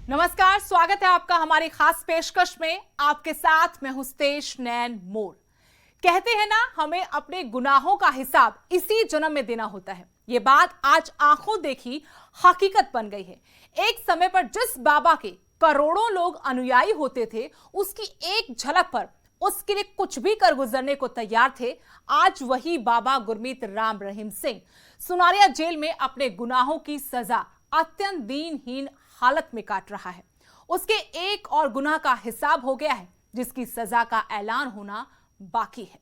नमस्कार, स्वागत है आपका हमारी खास पेशकश में। आपके साथ मैं हूं तेज नैन मोर। कहते हैं ना, हमें अपने गुनाहों का हिसाब इसी जन्म में देना होता है। ये बात आज आंखों देखी हकीकत बन गई है। एक समय पर जिस बाबा के करोड़ों लोग अनुयायी होते थे, उसकी एक झलक पर उसके लिए कुछ भी कर गुजरने को तैयार थे, आज वही बाबा गुरमीत राम रहीम सिंह सुनारिया जेल में अपने गुनाहों की सजा अत्यंत दीनहीन हालत में काट रहा है। उसके एक और गुनाह का हिसाब हो गया है, जिसकी सजा का ऐलान होना बाकी है।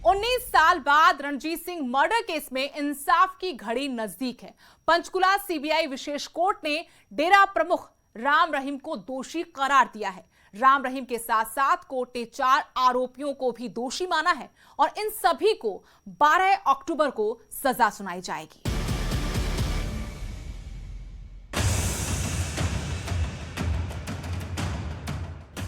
उन्नीस साल बाद रणजीत सिंह मर्डर केस में इंसाफ की घड़ी नजदीक है। पंचकुला सीबीआई विशेष कोर्ट ने डेरा प्रमुख राम रहीम को दोषी करार दिया है। राम रहीम के साथ साथ कोर्ट ने 4 आरोपियों को भी दोषी माना है और इन सभी को 12 अक्टूबर को सजा सुनाई जाएगी।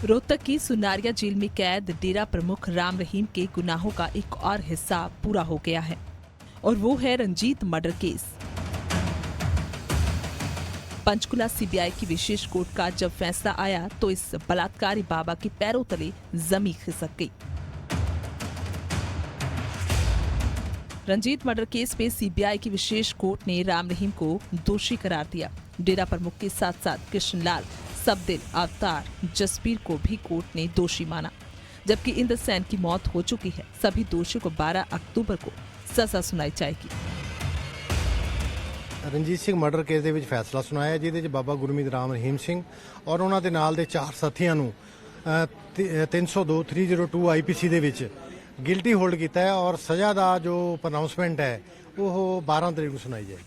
रोहतक की सुनारिया जेल में कैद डेरा प्रमुख राम रहीम के गुनाहों का एक और हिस्सा पूरा हो गया है और वो है Ranjit murder case. Panchkula CBI की विशेष कोर्ट का जब फैसला आया तो इस बलात्कारी बाबा के पैरों तले जमीन खिसक गई। रंजीत मर्डर केस में सीबीआई की विशेष कोर्ट ने राम रहीम को दोषी करार दिया। डेरा प्रमुख के साथ साथ कृष्णलाल, सबदिल, अवतार, जसबीर को भी कोर्ट ने दोषी माना। जबकि इंद्रसेन की मौत हो चुकी है। सभी दोषियों को 12 अक्टूबर को सजा सुनाई जाएगी। ਰਣਜੀਤ ਸਿੰਘ ਮਰਡਰ ਕੇਸ ਦੇ ਵਿੱਚ ਫੈਸਲਾ ਸੁਣਾਇਆ, ਜਿਹਦੇ ਵਿੱਚ ਬਾਬਾ ਗੁਰਮੀਤ ਰਾਮ ਰਹੀਮ ਸਿੰਘ ਔਰ ਉਹਨਾਂ ਦੇ ਨਾਲ ਦੇ 4 ਸਾਥੀਆਂ ਨੂੰ 302 302 ਆਈਪੀਸੀ ਦੇ ਵਿੱਚ ਗਿਲਟੀ ਹੋਲਡ ਕੀਤਾ ਹੈ ਔਰ ਸਜ਼ਾ ਦਾ ਜੋ ਪ੍ਰਨਾਉਂਸਮੈਂਟ ਹੈ ਉਹ 12 ਤਰੀਕ ਨੂੰ ਸੁਣਾਈ ਜਾਏਗੀ।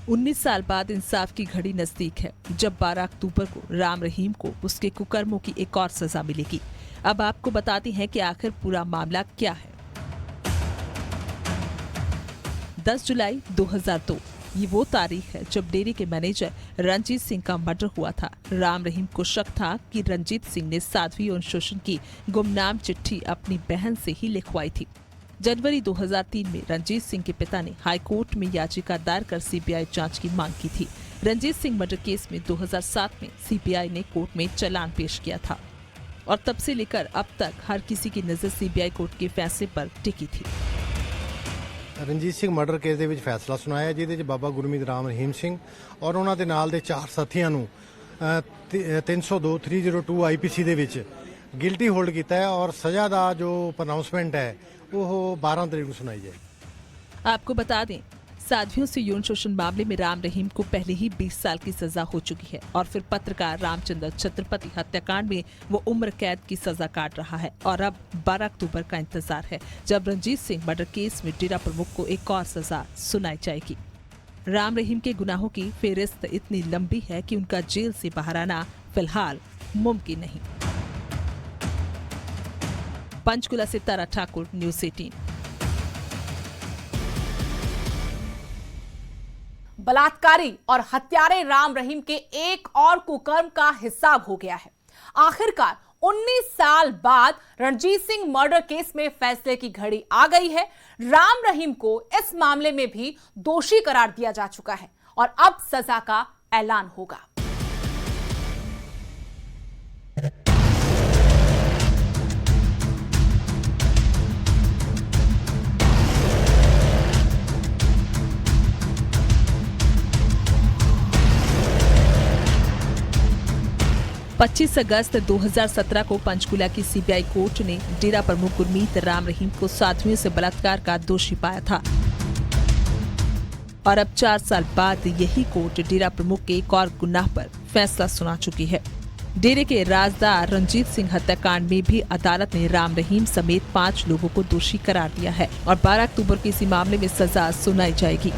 19 साल बाद इंसाफ की घड़ी नजदीक है, जब 12 अक्टूबर को राम रहीम को उसके कुकर्मों की एक और सजा मिलेगी। अब आपको बताते हैं कि आखिर पूरा मामला क्या है। 10 जुलाई 2002 ये वो तारीख है जब डेरे के मैनेजर रंजीत सिंह का मर्डर हुआ था। राम रहीम को शक था कि रंजीत सिंह ने साध्वी और शोषण की गुमनाम चिट्ठी अपनी बहन से ही लिखवाई थी। जनवरी 2003 में रंजीत सिंह के पिता ने हाईकोर्ट में याचिका दायर कर सीबीआई जांच की मांग की थी। रंजीत सिंह मर्डर केस में 2007 में सीबीआई ने कोर्ट में चालान पेश किया था और तब से लेकर अब तक हर किसी की नजर सीबीआई कोर्ट के फैसले पर टिकी थी। ਰਣਜੀਤ ਸਿੰਘ ਮਰਡਰ ਕੇਸ ਦੇ ਵਿੱਚ ਫੈਸਲਾ ਸੁਣਾਇਆ, ਜਿਹਦੇ ਵਿੱਚ ਬਾਬਾ ਗੁਰਮੀਤ ਰਾਮ ਰਹੀਮ ਸਿੰਘ ਔਰ ਉਹਨਾਂ ਦੇ ਨਾਲ ਦੇ 4 ਸਾਥੀਆਂ ਨੂੰ 302 302 ਆਈਪੀਸੀ ਦੇ ਵਿੱਚ ਗਿਲਟੀ ਹੋਲਡ ਕੀਤਾ ਹੈ ਔਰ ਸਜ਼ਾ ਦਾ ਜੋ ਪ੍ਰਨਾਉਂਸਮੈਂਟ ਹੈ ਉਹ 12 ਤਰੀਕ ਨੂੰ ਸੁਣਾਈ ਜਾਏਗੀ। आपको बता दें, साध्वियों से यौन शोषण मामले में राम रहीम को पहले ही 20 साल की सजा हो चुकी है और फिर पत्रकार रामचंद्र छत्रपति हत्याकांड में वो उम्र कैद की सजा काट रहा है और अब 12 अक्टूबर का इंतजार है, जब रंजीत सिंह मर्डर केस में डेरा प्रमुख को एक और सजा सुनाई जाएगी। राम रहीम के गुनाहों की फेहरिस्त इतनी लंबी है कि उनका जेल से बाहर आना फिलहाल मुमकिन नहीं। पंचकुला से तारा ठाकुर, न्यूज़ 18। बलात्कारी और हत्यारे राम रहीम के एक और कुकर्म का हिसाब हो गया है। आखिरकार 19 साल बाद रणजीत सिंह मर्डर केस में फैसले की घड़ी आ गई है। राम रहीम को इस मामले में भी दोषी करार दिया जा चुका है और अब सजा का ऐलान होगा। पच्चीस अगस्त 2017 को पंचकुला की सीबीआई कोर्ट ने डेरा प्रमुख गुरमीत राम रहीम को साध्वियों से बलात्कार का दोषी पाया था और अब 4 साल बाद यही कोर्ट डेरा प्रमुख के एक और गुनाह पर फैसला सुना चुकी है। डेरे के राजदार रंजीत सिंह हत्याकांड में भी अदालत ने राम रहीम समेत 5 लोगों को दोषी करार दिया है और 12 अक्टूबर को इसी मामले में सजा सुनाई जाएगी।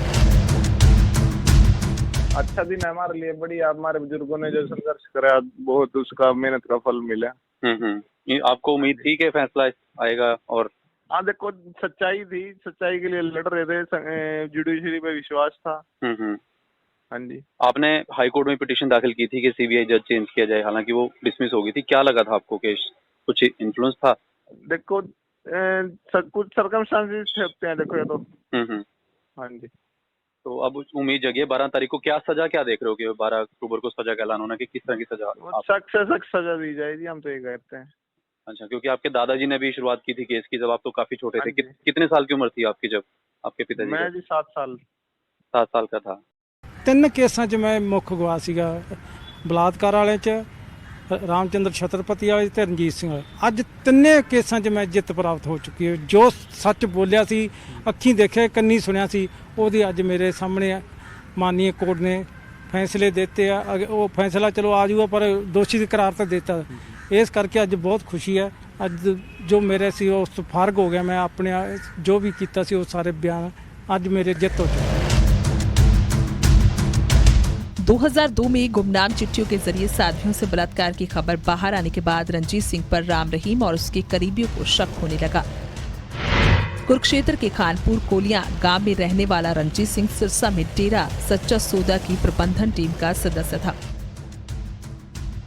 अच्छा दिन है हमारे लिए, बढ़िया। हमारे बुजुर्गों ने जो संघर्ष करा, बहुत उसका मेहनत का फल मिला। आपको उम्मीद थी कि फैसला आएगा? और हाँ, देखो, सच्चाई थी, सच्चाई के लिए लड़ रहे थे, जुडिशरी पे विश्वास था। हाँ जी। आपने हाई कोर्ट में पिटीशन दाखिल की थी कि सीबीआई जज चेंज किया जाए, हालांकि वो डिसमिस हो गई थी। क्या लगा था आपको कि कुछ इन्फ्लुएंस था? देखो, कुछ सर्कमस्टांसेस होते हैं, देखो ये तो। हम्म। हाँ जी। तो अब उम्मीद जगी है 12 तारीख को, क्या सजा क्या देख रहे हो कि 12 अक्टूबर को सजा का ऐलान होना, कि किस तरह की सजा सख्त से सख्त सजा दी जाएगी, हम तो ये कहते हैं। अच्छा, क्योंकि आपके दादाजी ने भी शुरुआत की थी केस की जब आप तो काफी छोटे थे। हाँ जी। कितने साल की उम्र थी आपकी जब आपके पिताजी मैं जी 7 साल। 7 साल का था। 3 ਕੇਸਾਂ 'ਚ ਮੈਂ ਮੁੱਖ ਗਵਾਹ ਸੀਗਾ, ਬਲਾਤਕਾਰ ਵਾਲੇ 'ਚ, ਰਾਮਚੰਦਰ ਛਤਰਪਤੀ ਵਾਲੇ 'ਚ ਤੇ ਰਣਜੀਤ ਸਿੰਘ ਵਾਲੇ। ਅੱਜ 3 ਕੇਸਾਂ 'ਚ ਮੈਂ ਜਿੱਤ ਪ੍ਰਾਪਤ ਹੋ ਚੁੱਕੀ ਹੈ। ਜੋ ਸੱਚ ਬੋਲਿਆ ਸੀ, ਅੱਖੀਂ ਦੇਖਿਆ, ਕੰਨੀ ਸੁਣਿਆ ਸੀ, ਉਹਦੀ ਅੱਜ ਮੇਰੇ ਸਾਹਮਣੇ ਮਾਨनीय ਕੋਰਟ ਨੇ ਫੈਸਲੇ ਦਿੱਤੇ ਆ। ਉਹ ਫੈਸਲਾ ਚਲੋ ਆ ਜਾਊਗਾ, ਪਰ ਦੋਸ਼ੀ ਦੀ ਕਰਾਰ ਤਾਂ ਦਿੱਤਾ। ਇਸ ਕਰਕੇ ਅੱਜ ਬਹੁਤ ਖੁਸ਼ੀ ਹੈ। ਅੱਜ ਜੋ ਮੇਰੇ ਸੀ ਉਸ ਫਰਕ ਹੋ ਗਿਆ। ਮੈਂ ਆਪਣੇ ਜੋ ਵੀ ਕੀਤਾ ਸੀ ਉਹ ਸਾਰੇ ਬਿਆਨ ਅੱਜ ਮੇਰੇ ਜਿੱਤ ਹੋ ਚੁੱਕੇ। 2002 में गुमनाम चिट्ठियों के जरिए साध्वियों से बलात्कार की खबर बाहर आने के बाद रणजीत सिंह पर राम रहीम और उसके करीबियों को शक होने लगा। कुरुक्षेत्र के खानपुर कोलियां गांव में रहने वाला रणजीत सिंह सिरसा में डेरा सच्चा सौदा की प्रबंधन टीम का सदस्य था।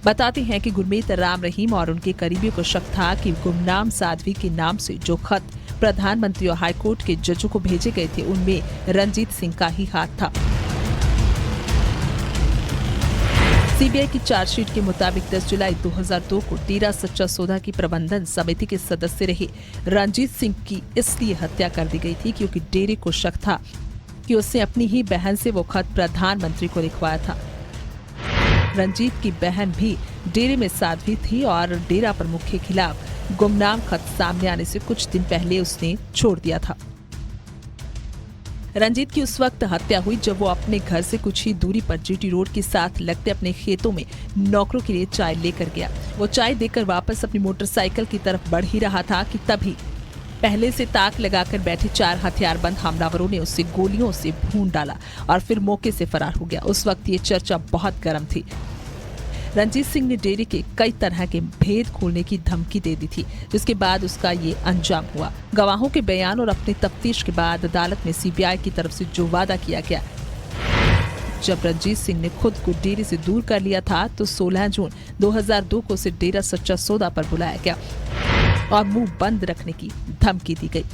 बताते हैं कि गुरमीत राम रहीम और उनके करीबियों को शक था कि गुमनाम साध्वी के नाम से जो खत प्रधानमंत्री और हाईकोर्ट के जजों को भेजे गए थे उनमें रंजीत सिंह का ही हाथ था। सीबीआई की चार्जशीट के मुताबिक 10 जुलाई 2002 को डेरा सच्चा सौदा की प्रबंधन समिति के सदस्य रहे रंजीत सिंह की इसलिए हत्या कर दी गई थी क्योंकि डेरे को शक था कि उसने अपनी ही बहन से वो खत प्रधानमंत्री को लिखवाया था। रंजीत की बहन भी डेरे में साध्वी थी और डेरा प्रमुख के खिलाफ गुमनाम खत सामने आने से कुछ दिन पहले उसने छोड़ दिया था। रंजीत की उस वक्त हत्या हुई जब वो अपने घर से कुछ ही दूरी पर जीटी रोड के साथ लगते अपने खेतों में नौकरों के लिए चाय लेकर गया। वो चाय देकर वापस अपनी मोटरसाइकिल की तरफ बढ़ ही रहा था कि तभी पहले से ताक लगाकर बैठे 4 हथियारबंद हमलावरों ने उसे गोलियों से भून डाला और फिर मौके से फरार हो गया। उस वक्त ये चर्चा बहुत गर्म थी। रंजीत सिंह ने डेरे के कई तरह के भेद खोलने की धमकी दे दी थी, जिसके बाद उसका ये अंजाम हुआ। गवाहों के बयान और अपनी तफ्तीश के बाद अदालत में सीबीआई की तरफ से जो वादा किया गया, जब रंजीत सिंह ने खुद को डेरे से दूर कर लिया था तो 16 जून 2002 को उसे डेरा सच्चा सौदा पर बुलाया गया और मुंह बंद रखने की धमकी दी गई।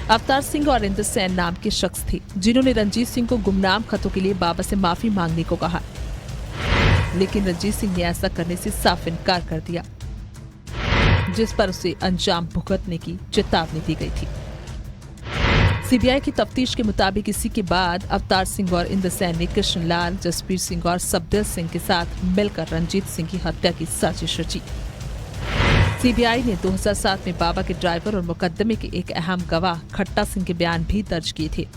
अवतार सिंह और इंद्र सेन नाम के शख्स थे जिन्होंने रंजीत सिंह को गुमनाम खतों के लिए बाबा से माफी मांगने को कहा, लेकिन रंजीत सिंह ने ऐसा करने से साफ इनकार कर दिया, जिस पर उसे अंजाम भुगतने की चेतावनी दी गई थी। सीबीआई की तफ्तीश के मुताबिक इसी के बाद अवतार सिंह और इंद्र सेन ने कृष्णलाल, जसबीर सिंह और सबदिल सिंह के साथ मिलकर रंजीत सिंह की हत्या की साजिश रची। सीबीआई ने 2007 में बाबा के ड्राइवर और मुकदमे के एक अहम गवाह खट्टा सिंह के बयान भी दर्ज किए थे,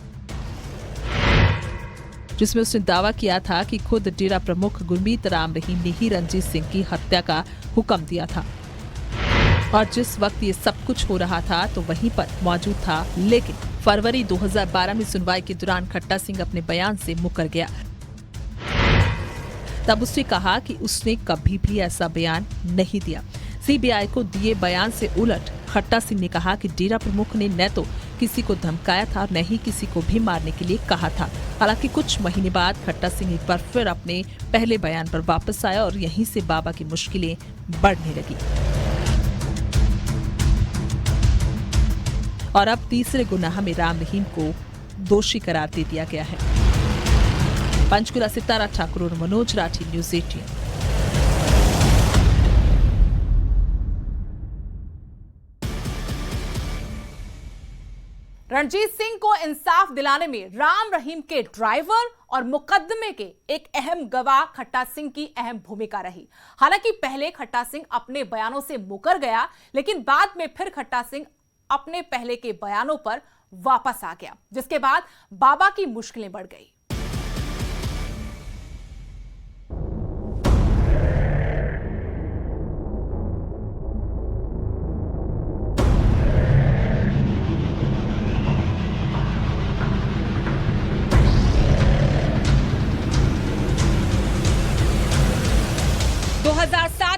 जिसमें उसने दावा किया था कि खुद डेरा प्रमुख गुरमीत राम रहीम ने ही रंजीत सिंह की हत्या का हुक्म दिया था और जिस वक्त ये सब कुछ हो रहा था तो वहीं पर मौजूद था। लेकिन फरवरी 2012 में सुनवाई के दौरान खट्टा सिंह अपने बयान से मुकर गया। तब उसने कहा कि उसने कभी भी ऐसा बयान नहीं दिया। सीबीआई को दिए बयान से उलट खट्टा सिंह ने कहा कि डेरा प्रमुख ने न तो किसी को धमकाया था और न ही किसी को भी मारने के लिए कहा था। हालांकि कुछ महीने बाद खट्टा सिंह एक बार फिर अपने पहले बयान पर वापस आया और यहीं से बाबा की मुश्किलें बढ़ने लगी और अब तीसरे गुनाह में राम रहीम को दोषी करार दे दिया गया है। पंचकुला से तारा ठाकुर और मनोज राठी, न्यूज़ 18। रणजीत सिंह को इंसाफ दिलाने में राम रहीम के ड्राइवर और मुकदमे के एक अहम गवाह खट्टा सिंह की अहम भूमिका रही। हालांकि पहले खट्टा सिंह अपने बयानों से मुकर गया, लेकिन बाद में फिर खट्टा सिंह अपने पहले के बयानों पर वापस आ गया, जिसके बाद बाबा की मुश्किलें बढ़ गई।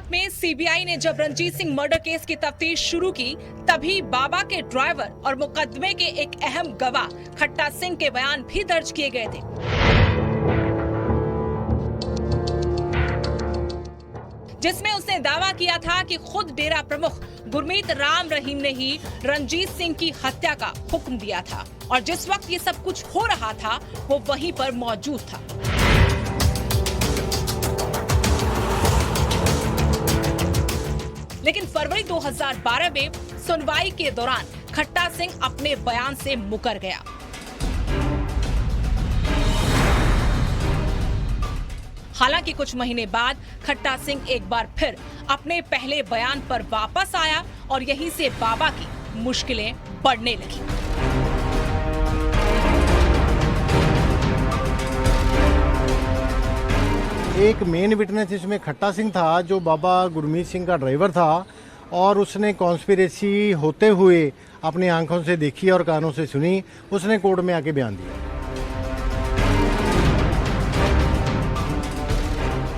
में सीबीआई ने जब रंजीत सिंह मर्डर केस की तफ्तीश शुरू की, तभी बाबा के ड्राइवर और मुकदमे के एक अहम गवाह खट्टा सिंह के बयान भी दर्ज किए गए थे, जिसमें उसने दावा किया था कहा कि खुद डेरा प्रमुख गुरमीत राम रहीम ने ही रंजीत सिंह की हत्या का हुक्म दिया था और जिस वक्त ये सब कुछ हो रहा था वो वहीं पर मौजूद था। लेकिन फरवरी 2012 में सुनवाई के दौरान खट्टा सिंह अपने बयान से मुकर गया। हालांकि कुछ महीने बाद खट्टा सिंह एक बार फिर अपने पहले बयान पर वापस आया और यहीं से बाबा की मुश्किलें बढ़ने लगी। एक मेन विटनेस इसमें खट्टा सिंह था जो बाबा गुरमीत सिंह का ड्राइवर था और उसने कॉन्स्पिरेसी होते हुए अपनी आंखों से देखी और कानों से सुनी। उसने कोर्ट में आके बयान दिया।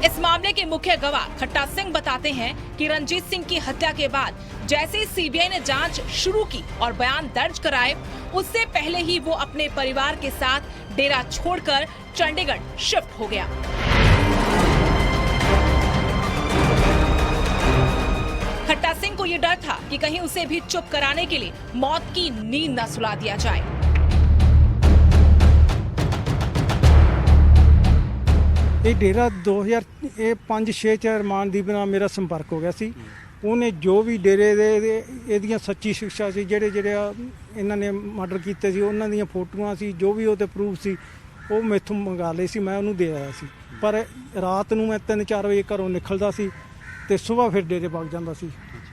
इस मामले के मुख्य गवाह खट्टा सिंह बताते हैं कि रंजीत सिंह की हत्या के बाद जैसे सीबीआई ने जांच शुरू की और बयान दर्ज कराए, उससे पहले ही वो अपने परिवार के साथ डेरा छोड़कर चंडीगढ़ शिफ्ट हो गया। खट्टा सिंह को ये डर था कि कहीं उसे भी चुप कराने के लिए मौत की नींद न सुला दिया जाए। ਇਹ ਡੇਰਾ 2005-6 ਚ ਰਮਾਨਦੀਪ ਨਾਲ ਮੇਰਾ ਸੰਪਰਕ ਹੋ ਗਿਆ ਸੀ। ਉਹਨੇ ਜੋ ਵੀ ਡੇਰੇ ਦੇ ਇਹਦੀਆਂ ਸੱਚੀ ਸਿੱਖਿਆ ਸੀ, ਜਿਹੜੇ ਇਹਨਾਂ ਨੇ ਮਰਡਰ ਕੀਤੇ ਸੀ ਉਹਨਾਂ ਦੀਆਂ ਫੋਟੋਆਂ ਸੀ, ਜੋ ਵੀ ਉਹਦੇ ਪ੍ਰੂਫ ਸੀ ਉਹ ਮੈਥੋਂ ਮੰਗਾ ਲਏ ਸੀ, ਮੈਂ ਉਹਨੂੰ ਦੇ ਆਇਆ ਸੀ। ਪਰ ਰਾਤ ਨੂੰ ਮੈਂ 3-4 ਵਜੇ ਘਰੋਂ ਨਿਕਲਦਾ ਸੀ ਤੇ ਸਵੇਰ ਫਿਰ ਡੇਰੇ ਵਗ ਜਾਂਦਾ ਸੀ।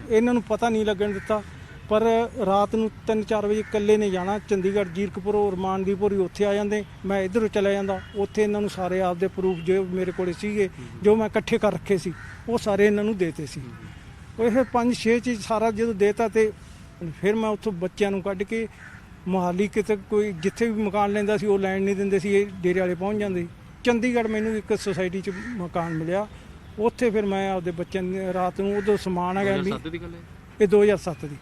ਇਹਨਾਂ ਨੂੰ ਪਤਾ ਨਹੀਂ ਲੱਗਣ ਦਿੱਤਾ। ਪਰ ਰਾਤ ਨੂੰ 3-4 ਵਜੇ ਇਕੱਲੇ ਨੇ ਜਾਣਾ ਚੰਡੀਗੜ੍ਹ, ਜੀਰਕਪੁਰ, ਰਮਾਨਦੀਪੁਰ ਹੀ ਉੱਥੇ ਆ ਜਾਂਦੇ। ਮੈਂ ਇੱਧਰੋਂ ਚਲਾ ਜਾਂਦਾ। ਉੱਥੇ ਇਹਨਾਂ ਨੂੰ ਸਾਰੇ ਆਪਦੇ ਪ੍ਰੂਫ ਜੋ ਮੇਰੇ ਕੋਲ ਸੀਗੇ, ਜੋ ਮੈਂ ਇਕੱਠੇ ਕਰ ਰੱਖੇ ਸੀ, ਉਹ ਸਾਰੇ ਇਹਨਾਂ ਨੂੰ ਦੇਤੇ ਸੀ। ਉਹ 5-6 ਚ ਸਾਰਾ ਜਦੋਂ ਦੇਤਾ ਤੇ ਫਿਰ ਮੈਂ ਉੱਥੋਂ ਬੱਚਿਆਂ ਨੂੰ ਕੱਢ ਕੇ ਮੁਹਾਲੀ ਕਿਤੇ ਕੋਈ ਜਿੱਥੇ ਵੀ ਮਕਾਨ ਲੈਂਦਾ ਸੀ ਉਹ ਲੈਣ ਨਹੀਂ ਦਿੰਦੇ ਸੀ, ਇਹ ਡੇਰੇ ਵਾਲੇ ਪਹੁੰਚ ਜਾਂਦੇ। ਚੰਡੀਗੜ੍ਹ ਮੈਨੂੰ ਇੱਕ ਸੁਸਾਇਟੀ 'ਚ ਮਕਾਨ ਮਿਲਿਆ। ਉੱਥੇ ਫਿਰ ਮੈਂ ਆਪਦੇ ਬੱਚਿਆਂ ਨੂੰ ਰਾਤ ਨੂੰ ਉਦੋਂ ਸਮਾਨ ਹੈਗਾ ਵੀ ਇਹ 2007 ਦੀ।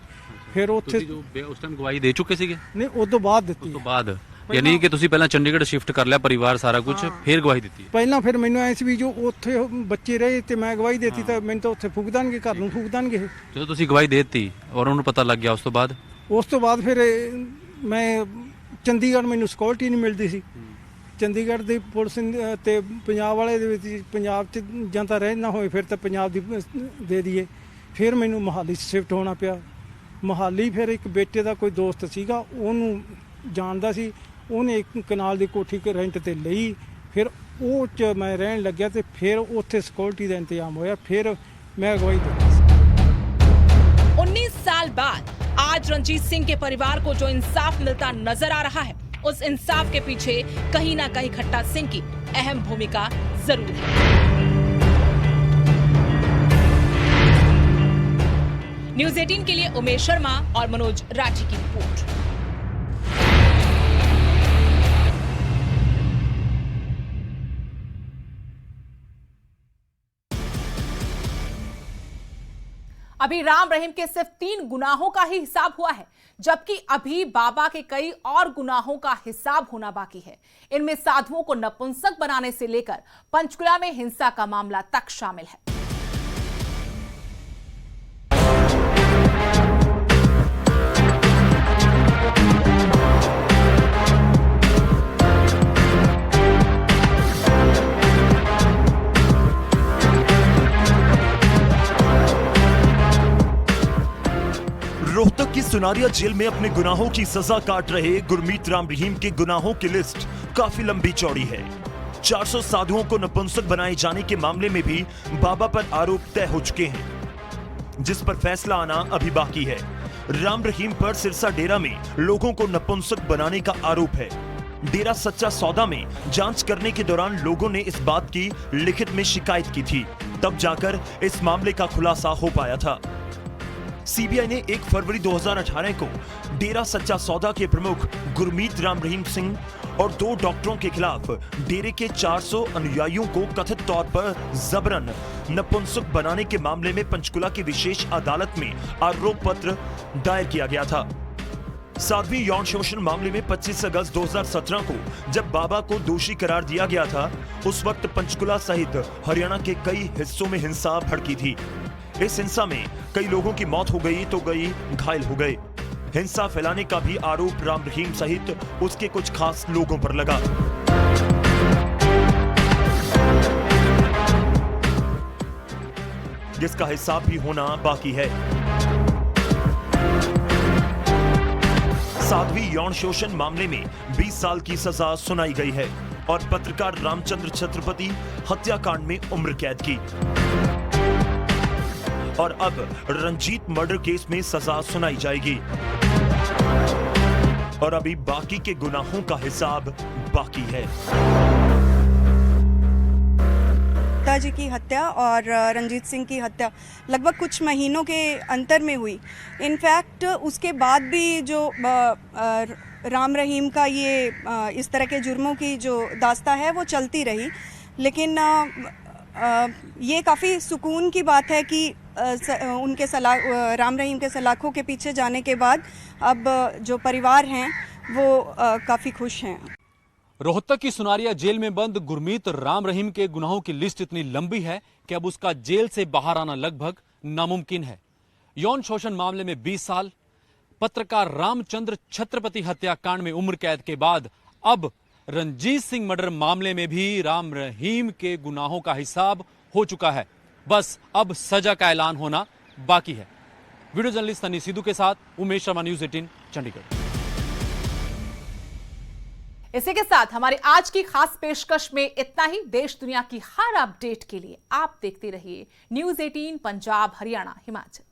ਫਿਰ ਉੱਥੇ ਉਸ ਟਾਈਮ ਗਵਾਹੀ ਦੇ ਚੁੱਕੇ ਸੀਗੇ? ਨਹੀਂ, ਉਦੋਂ ਬਾਅਦ ਦਿੱਤੀ। ਉਸ ਤੋਂ ਬਾਅਦ ਯਾਨੀ ਕਿ ਤੁਸੀਂ ਪਹਿਲਾਂ ਚੰਡੀਗੜ੍ਹ ਸ਼ਿਫਟ ਕਰ ਲਿਆ ਪਰਿਵਾਰ ਸਾਰਾ ਕੁਝ, ਫਿਰ ਗਵਾਹੀ ਦਿੱਤੀ? ਪਹਿਲਾਂ ਫਿਰ ਮੈਨੂੰ ਐ ਸੀ ਵੀ ਜੋ ਉੱਥੇ ਬੱਚੇ ਰਹੇ ਤੇ ਮੈਂ ਗਵਾਹੀ ਦੇਤੀ ਤਾਂ ਮੈਨੂੰ ਤਾਂ ਉੱਥੇ ਫੂਕ ਦੇਣਗੇ, ਘਰ ਨੂੰ ਫੂਕ ਦੇਣਗੇ। ਜਦੋਂ ਤੁਸੀਂ ਗਵਾਹੀ ਦੇ ਦਿੱਤੀ ਔਰ ਉਹਨੂੰ ਪਤਾ ਲੱਗ ਗਿਆ ਉਸ ਤੋਂ ਬਾਅਦ ਫਿਰ ਮੈਂ ਚੰਡੀਗੜ੍ਹ ਮੈਨੂੰ ਸਿਕਿਉਰਿਟੀ ਨਹੀਂ ਮਿਲਦੀ ਸੀ। ਚੰਡੀਗੜ੍ਹ ਦੀ ਪੁਲਿਸ ਤੇ ਪੰਜਾਬ ਵਾਲੇ ਦੇ ਵਿੱਚ ਪੰਜਾਬ 'ਚ ਜਾਂ ਤਾਂ ਰਹਿ ਨਾ ਹੋਏ ਫਿਰ ਤਾਂ ਪੰਜਾਬ ਦੀ ਦੇ ਦਈਏ। ਫਿਰ ਮੈਨੂੰ ਮੋਹਾਲੀ ਸ਼ਿਫਟ ਹੋਣਾ ਪਿਆ। ਮੋਹਾਲੀ ਫਿਰ ਇੱਕ ਬੇਟੇ ਦਾ ਕੋਈ ਦੋਸਤ ਸੀਗਾ, ਉਹਨੂੰ ਜਾਣਦਾ ਸੀ, ਉਹਨੇ ਇੱਕ ਕਨਾਲ ਦੀ ਕੋਠੀ ਰੈਂਟ ਤੇ ਲਈ। ਫਿਰ ਉਹ 'ਚ ਮੈਂ ਰਹਿਣ ਲੱਗਿਆ ਤੇ ਫਿਰ ਉੱਥੇ ਸਿਕਿਉਰਿਟੀ ਦਾ ਇੰਤਜ਼ਾਮ ਹੋਇਆ। ਫਿਰ मैं गवाही देता। 19 साल बाद आज रंजीत सिंह के परिवार को जो इंसाफ मिलता नजर आ रहा है, उस इंसाफ के पीछे कहीं ना कहीं खट्टा सिंह की अहम भूमिका जरूर है। न्यूज़ 18 के लिए उमेश शर्मा और मनोज राठी की रिपोर्ट। अभी राम रहीम के सिर्फ 3 गुनाहों का ही हिसाब हुआ है, जबकि अभी बाबा के कई और गुनाहों का हिसाब होना बाकी है। इनमें साधुओं को नपुंसक बनाने से लेकर पंचकुला में हिंसा का मामला तक शामिल है। रोहतक की सुनारिया जेल में अपने गुनाहों की सजा काट रहे गुरमीत राम रहीम के गुनाहों की लिस्ट काफी लंबी चौड़ी है। 400 साधुओं को नपुंसक बनाए जाने के मामले में भी बाबा पर आरोप तय हो चुके हैं, जिस पर फैसला आना अभी बाकी है। राम रहीम पर सिरसा डेरा में लोगों को नपुंसक बनाने का आरोप है। डेरा सच्चा सौदा में जांच करने के दौरान लोगों ने इस बात की लिखित में शिकायत की थी, तब जाकर इस मामले का खुलासा हो पाया था। सीबीआई ने 1 फरवरी 2018 को डेरा सच्चा सौदा के प्रमुख गुरमीत राम रहीम सिंह और 2 डॉक्टरों के खिलाफ डेरे के 400 अनुयायियों को कथित तौर पर जबरन नपुंसक बनाने के मामले में पंचकुला की विशेष अदालत में आरोप पत्र दायर किया गया था। साध्वी यौन शोषण मामले में 25 अगस्त 2017 को जब बाबा को दोषी करार दिया गया था, उस वक्त पंचकुला सहित हरियाणा के कई हिस्सों में हिंसा भड़की थी। इस हिंसा में कई लोगों की मौत हो गई तो कई घायल हो गए। हिंसा फैलाने का भी आरोप राम रहीम सहित उसके कुछ खास लोगों पर लगा। जिसका हिसाब भी होना बाकी है। साध्वी यौन शोषण मामले में 20 साल की सजा सुनाई गई है और पत्रकार रामचंद्र छत्रपति हत्याकांड में उम्र कैद की। और अब रंजीत मर्डर केस में सजा सुनाई जाएगी और अभी बाकी के गुनाहों का हिसाब बाकी है। पिताजी की हत्या और रंजीत सिंह की हत्या लगभग कुछ महीनों के अंतर में हुई। इनफैक्ट उसके बाद भी जो राम रहीम का ये इस तरह के जुर्मों की जो दास्ता है वो चलती रही। लेकिन ये काफ़ी सुकून की बात है कि उनके राम रहीम के सलाखों के पीछे जाने के बाद अब जो परिवार हैं वो काफ़ी खुश हैं। रोहतक की सुनारिया जेल में बंद गुरमीत राम रहीम के गुनाहों की लिस्ट इतनी लंबी है कि अब उसका जेल से बाहर आना लगभग नामुमकिन है। यौन शोषण मामले में 20 साल, पत्रकार रामचंद्र छत्रपति हत्याकांड में उम्र कैद के बाद अब रंजीत सिंह मर्डर मामले में भी राम रहीम के गुनाहों का हिसाब हो चुका है। बस अब सजा का ऐलान होना बाकी है। वीडियो जर्नलिस्ट सनी सिद्धू के साथ उमेश शर्मा, न्यूज़ 18 चंडीगढ़। इसी के साथ हमारी आज की खास पेशकश में इतना ही। देश दुनिया की हर अपडेट के लिए आप देखते रहिए न्यूज़ 18 पंजाब, हरियाणा, हिमाचल।